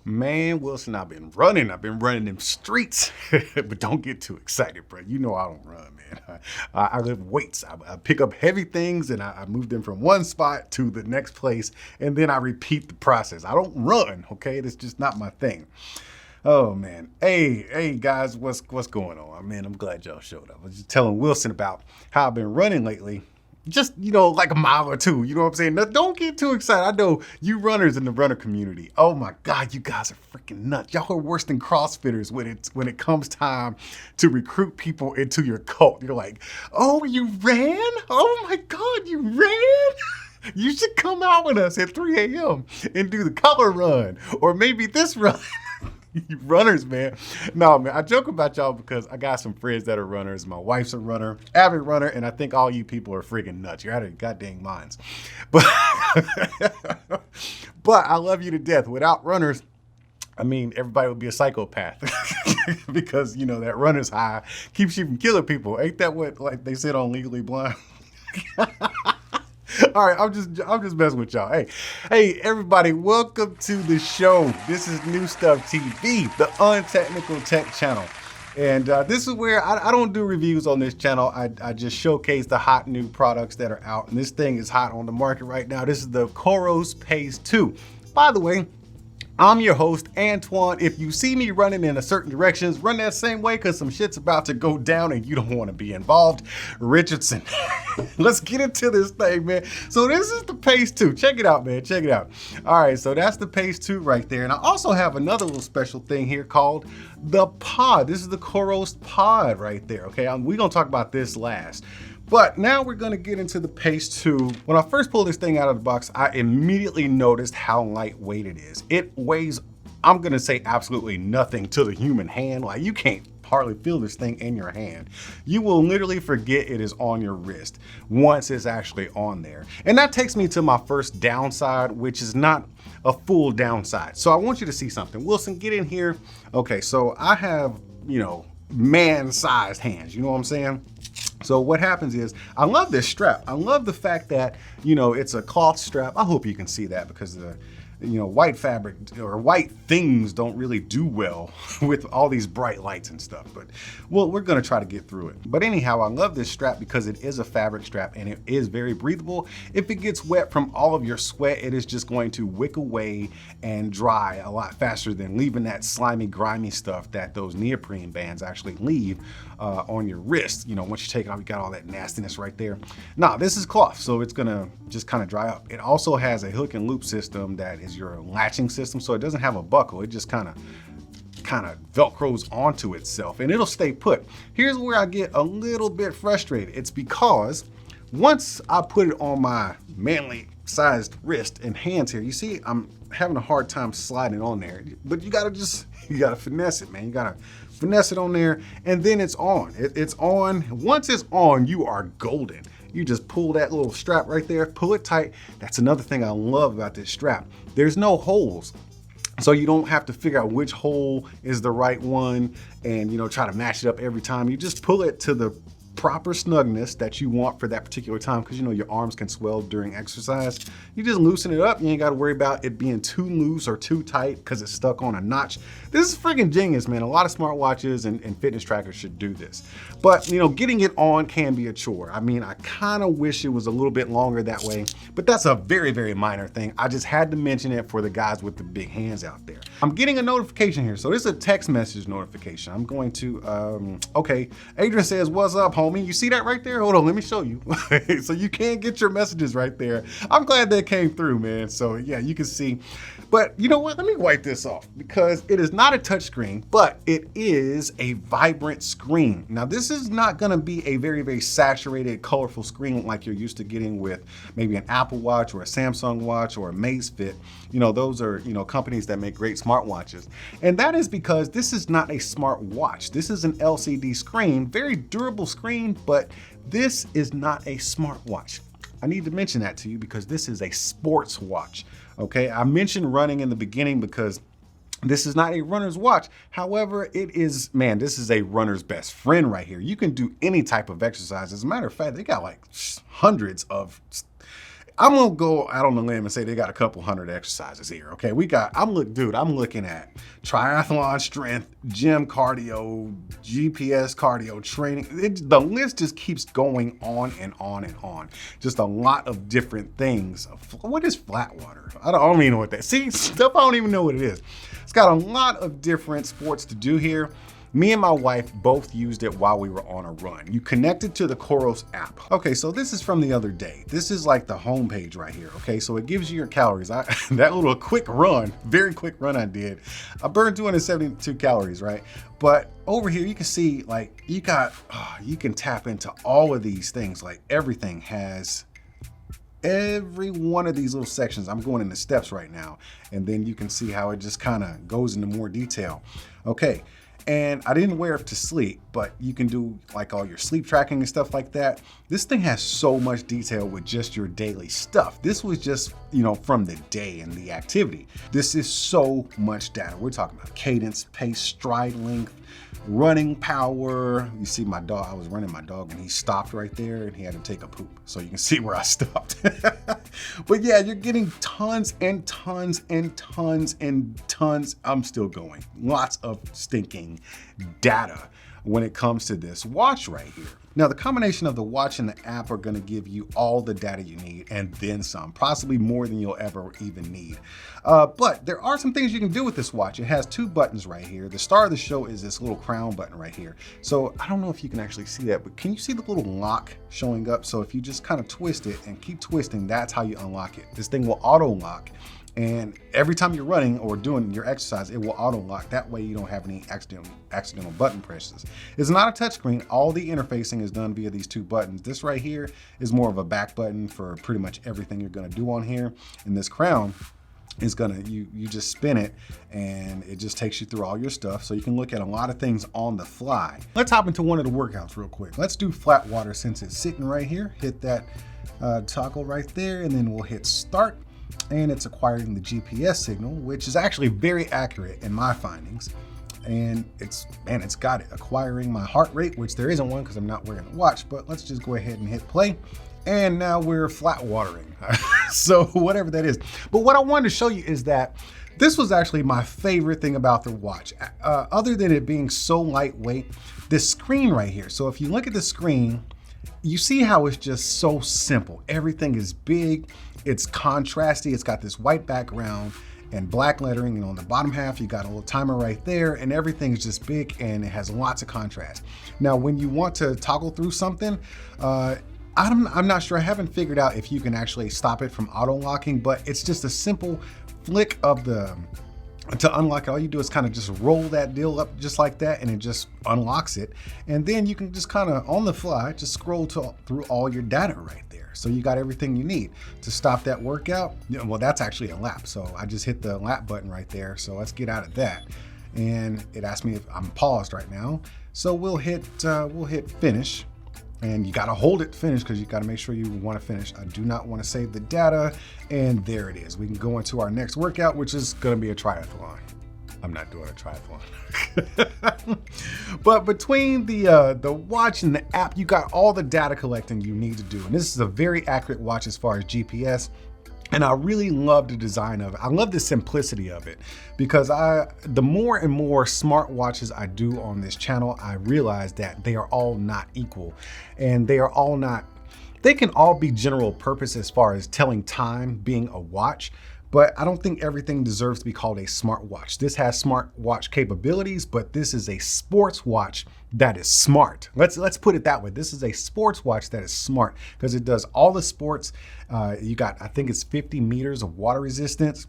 Man, Wilson, I've been running. I've been running them streets, but don't get too excited, bro. You know I don't run, man. I lift weights. I pick up heavy things and I move them from one spot to the next place, and then I repeat the process. I don't run, okay? That's just not my thing. Oh man, hey guys, what's going on? Man, I'm glad y'all showed up. I was just telling Wilson about how I've been running lately. Just, like a mile or two, you know what I'm saying? Now, don't get too excited. I know you runners in the runner community. Oh my God, you guys are freaking nuts. Y'all are worse than CrossFitters when it comes time to recruit people into your cult. You're like, oh, you ran? Oh my God, you ran? You should come out with us at 3 a.m. and do the color run, or maybe this run. You runners, man. No, man, I joke about y'all because I got some friends that are runners. My wife's a runner, avid runner, and I think all you people are freaking nuts. You're out of your goddamn minds. But, but I love you to death. Without runners, I mean, everybody would be a psychopath because, that runner's high keeps you from killing people. Ain't that what, like they said on Legally Blonde? All right, I'm just messing with y'all. Hey, everybody, welcome to the show. This is New Stuff TV, the untechnical tech channel. And this is where I don't do reviews on this channel. I just showcase the hot new products that are out. And this thing is hot on the market right now. This is the COROS PACE 2. By the way, I'm your host, Antoine. If you see me running in a certain directions, run that same way because some shit's about to go down and you don't want to be involved. Richardson. Let's get into this thing, man. So this is the PACE 2. Check it out, man. Check it out. All right, so that's the PACE 2 right there. And I also have another little special thing here called the pod. This is the COROS pod right there, okay? We're going to talk about this last. But now we're gonna get into the PACE 2. When I first pulled this thing out of the box, I immediately noticed how lightweight it is. It weighs, I'm gonna say absolutely nothing to the human hand. Like you can't hardly feel this thing in your hand. You will literally forget it is on your wrist once it's actually on there. And that takes me to my first downside, which is not a full downside. So I want you to see something. Wilson, get in here. Okay, so I have, man-sized hands, you know what I'm saying? So what happens is, I love this strap. I love the fact that, it's a cloth strap. I hope you can see that because the, white fabric or white things don't really do well with all these bright lights and stuff. But, well, we're going to try to get through it. But anyhow, I love this strap because it is a fabric strap and it is very breathable. If it gets wet from all of your sweat, it is just going to wick away and dry a lot faster than leaving that slimy, grimy stuff that those neoprene bands actually leave on your wrist. Once you take it off, you got all that nastiness right there. Now, this is cloth, so it's gonna just kind of dry up. It also has a hook and loop system that is your latching system, so it doesn't have a buckle. It just kind of velcros onto itself and it'll stay put. Here's where I get a little bit frustrated. It's because once I put it on my manly sized wrist and hands here, you see I'm having a hard time sliding on there, but you gotta finesse it, man. You gotta finesse it on there and then it's on. It's on. Once it's on, you are golden. You just pull that little strap right there, pull it tight. That's another thing I love about this strap. There's no holes. So you don't have to figure out which hole is the right one and try to match it up every time. You just pull it to the proper snugness that you want for that particular time because your arms can swell during exercise. You just loosen it up. You ain't got to worry about it being too loose or too tight because it's stuck on a notch. This is freaking genius, man. A lot of smartwatches and fitness trackers should do this. But getting it on can be a chore. I mean, I kind of wish it was a little bit longer that way, but that's a very, very minor thing. I just had to mention it for the guys with the big hands out there. I'm getting a notification here. So this is a text message notification. I'm going to, okay. Adrian says, what's up, homie? You see that right there? Hold on, let me show you. So you can get your messages right there. I'm glad that came through, man. So yeah, you can see. But you know what? Let me wipe this off because it is not a touch screen, but it is a vibrant screen. Now, this is not gonna be a very, very saturated, colorful screen like you're used to getting with maybe an Apple Watch or a Samsung Watch or a Amazfit. Those are, companies that make great smartwatches. And that is because this is not a smart watch. This is an LCD screen, very durable screen, but this is not a smartwatch. I need to mention that to you because this is a sports watch. Okay, I mentioned running in the beginning because this is not a runner's watch. However, it is, man, this is a runner's best friend right here. You can do any type of exercise. As a matter of fact, they got like hundreds of I'm gonna go out on the limb and say they got a couple hundred exercises here. Okay, I'm looking at triathlon strength, gym cardio, GPS cardio training. The list just keeps going on and on and on. Just a lot of different things. What is flat water? I don't even know what that. See, stuff I don't even know what it is. It's got a lot of different sports to do here. Me and my wife both used it while we were on a run. You connect it to the COROS app. Okay, so this is from the other day. This is like the homepage right here. Okay, so it gives you your calories. That little quick run, very quick run I did, I burned 272 calories, right? But over here you can see like you can tap into all of these things. Like everything has every one of these little sections. I'm going into steps right now, and then you can see how it just kind of goes into more detail. Okay. And I didn't wear it to sleep, but you can do like all your sleep tracking and stuff like that. This thing has so much detail with just your daily stuff. This was just, from the day and the activity. This is so much data. We're talking about cadence, pace, stride length, running power. You see my dog, I was running my dog and he stopped right there and he had to take a poop. So you can see where I stopped. But yeah, you're getting tons and tons and tons and tons. I'm still going. Lots of stinking data when it comes to this watch right here. Now, the combination of the watch and the app are going to give you all the data you need and then some, possibly more than you'll ever even need. But there are some things you can do with this watch. It has two buttons right here. The star of the show is this little crown button right here. So I don't know if you can actually see that, but can you see the little lock showing up? So if you just kind of twist it and keep twisting, that's how you unlock it. This thing will auto lock. And every time you're running or doing your exercise, it will auto lock. That way you don't have any accidental button presses. It's not a touchscreen. All the interfacing is done via these two buttons. This right here is more of a back button for pretty much everything you're gonna do on here. And this crown is you just spin it and it just takes you through all your stuff. So you can look at a lot of things on the fly. Let's hop into one of the workouts real quick. Let's do flat water since it's sitting right here. Hit that toggle right there and then we'll hit start. And it's acquiring the GPS signal, which is actually very accurate in my findings. And it's got it acquiring my heart rate, which there isn't one because I'm not wearing a watch, but let's just go ahead and hit play. And now we're flat watering. So whatever that is. But what I wanted to show you is that this was actually my favorite thing about the watch. Other than it being so lightweight, this screen right here. So if you look at the screen, you see how it's just so simple. Everything is big, it's contrasty, it's got this white background and black lettering, and on the bottom half you got a little timer right there, and everything's just big and it has lots of contrast. Now when you want to toggle through something, I'm not sure, I haven't figured out if you can actually stop it from auto locking, but it's just a simple flick of to unlock it. All you do is kind of just roll that deal up just like that and it just unlocks it. And then you can just kind of on the fly, just scroll through all your data right there. So you got everything you need to stop that workout. Well, that's actually a lap. So I just hit the lap button right there. So let's get out of that. And it asked me if I'm paused right now. So we'll hit finish. And you gotta hold it to finish because you gotta make sure you wanna finish. I do not wanna save the data. And there it is. We can go into our next workout, which is gonna be a triathlon. I'm not doing a triathlon. But between the watch and the app, you got all the data collecting you need to do. And this is a very accurate watch as far as GPS. And I really love the design of it. I love the simplicity of it because the more and more smart watches I do on this channel, I realize that they are all not equal and they can all be general purpose as far as telling time, being a watch, but I don't think everything deserves to be called a smart watch. This has smart watch capabilities, but this is a sports watch that is smart. Let's put it that way. This is a sports watch that is smart because it does all the sports. You got, I think it's 50 meters of water resistance.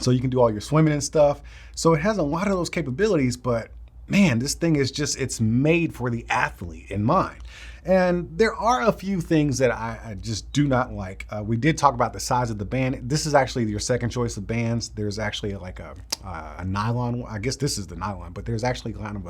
So you can do all your swimming and stuff. So it has a lot of those capabilities, but man, this thing is it's made for the athlete in mind. And there are a few things that I just do not like. We did talk about the size of the band. This is actually your second choice of bands. There's actually like a nylon, I guess this is the nylon, but there's actually kind of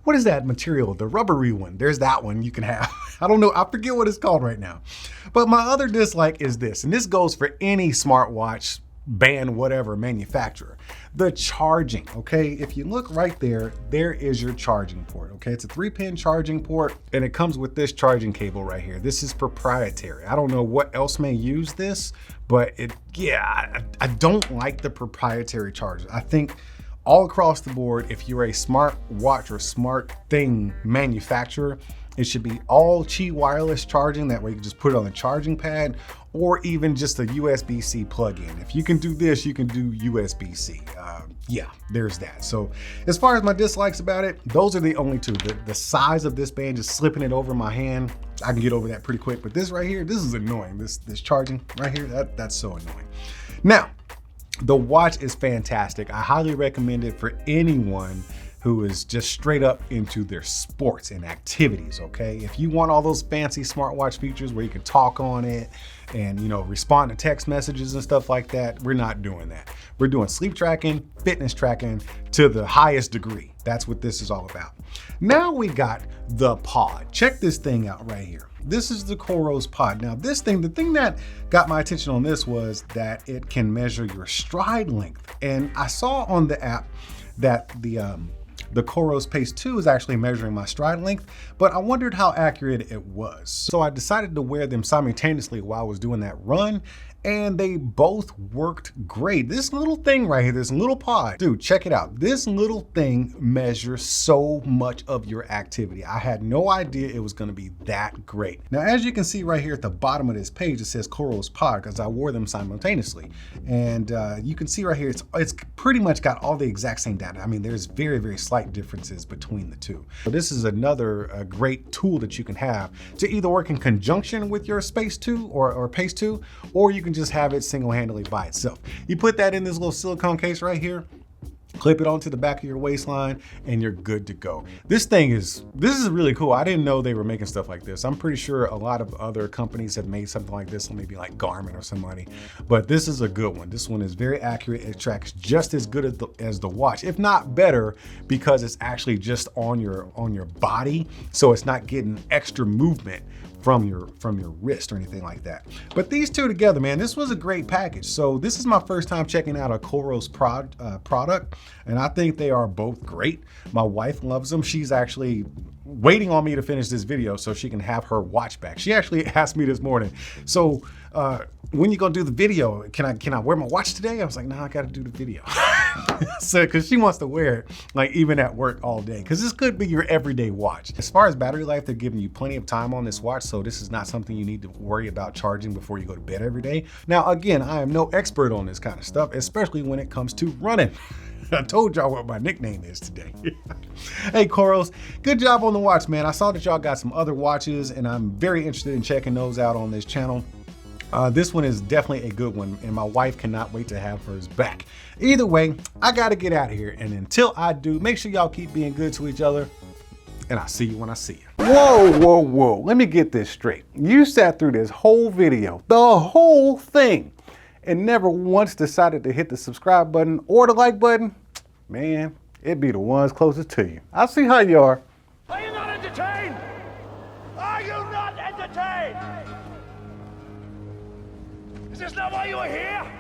what is that material? The rubbery one. There's that one you can have. I don't know, I forget what it's called right now. But my other dislike is this, and this goes for any smartwatch, band whatever manufacturer. The charging, okay? If you look right there, there is your charging port, okay? It's a 3-pin charging port, and it comes with this charging cable right here. This is proprietary. I don't know what else may use this, but I don't like the proprietary charger. I think all across the board, if you're a smart watch or smart thing manufacturer, it should be all Qi wireless charging. That way you can just put it on the charging pad, or even just a USB-C plug-in. If you can do this, you can do USB-C. Yeah, there's that. So as far as my dislikes about it, those are the only two. The size of this band, just slipping it over my hand, I can get over that pretty quick. But this right here, this is annoying. This charging right here, that's so annoying. Now, the watch is fantastic. I highly recommend it for anyone who is just straight up into their sports and activities, okay? If you want all those fancy smartwatch features where you can talk on it and, you know, respond to text messages and stuff like that, we're not doing that. We're doing sleep tracking, fitness tracking to the highest degree. That's what this is all about. Now we got the pod. Check this thing out right here. This is the COROS pod. Now this thing, the thing that got my attention on this was that it can measure your stride length. And I saw on the app that the COROS PACE 2 is actually measuring my stride length, but I wondered how accurate it was. So I decided to wear them simultaneously while I was doing that run, and they both worked great. This little thing right here, this little pod, dude, check it out. This little thing measures so much of your activity. I had no idea it was gonna be that great. Now, as you can see right here at the bottom of this page, it says COROS pod because I wore them simultaneously. And you can see right here, it's pretty much got all the exact same data. I mean, there's very, very slight differences between the two. So this is another great tool that you can have to either work in conjunction with your Space 2 or Pace 2, or you can just have it single-handedly by itself. You put that in this little silicone case right here, clip it onto the back of your waistline, and you're good to go. This is really cool. I didn't know they were making stuff like this. I'm pretty sure a lot of other companies have made something like this, maybe like Garmin or somebody, but this is a good one. This one is very accurate. It tracks just as good as the watch, if not better, because it's actually just on your body, so it's not getting extra movement from your wrist or anything like that. But these two together, man, this was a great package. So this is my first time checking out a COROS product, and I think they are both great. My wife loves them. She's actually waiting on me to finish this video so she can have her watch back. She actually asked me this morning, so when you gonna do the video? Can I wear my watch today? I was like, no, I gotta do the video. So, cause she wants to wear it like even at work all day, cause this could be your everyday watch. As far as battery life, they're giving you plenty of time on this watch, so this is not something you need to worry about charging before you go to bed every day. Now, again, I am no expert on this kind of stuff, especially when it comes to running. I told y'all what my nickname is today. Hey, COROS, good job on the watch, man. I saw that y'all got some other watches, and I'm very interested in checking those out on this channel. This one is definitely a good one, and my wife cannot wait to have hers back. Either way, I gotta get out of here, and until I do, make sure y'all keep being good to each other, and I'll see you when I see you. Whoa, whoa, whoa, let me get this straight. You sat through this whole video, the whole thing, and never once decided to hit the subscribe button or the like button? Man, it'd be the ones closest to you. I'll see how you are. Are you not entertained? Are you not entertained? Is this not why you are here?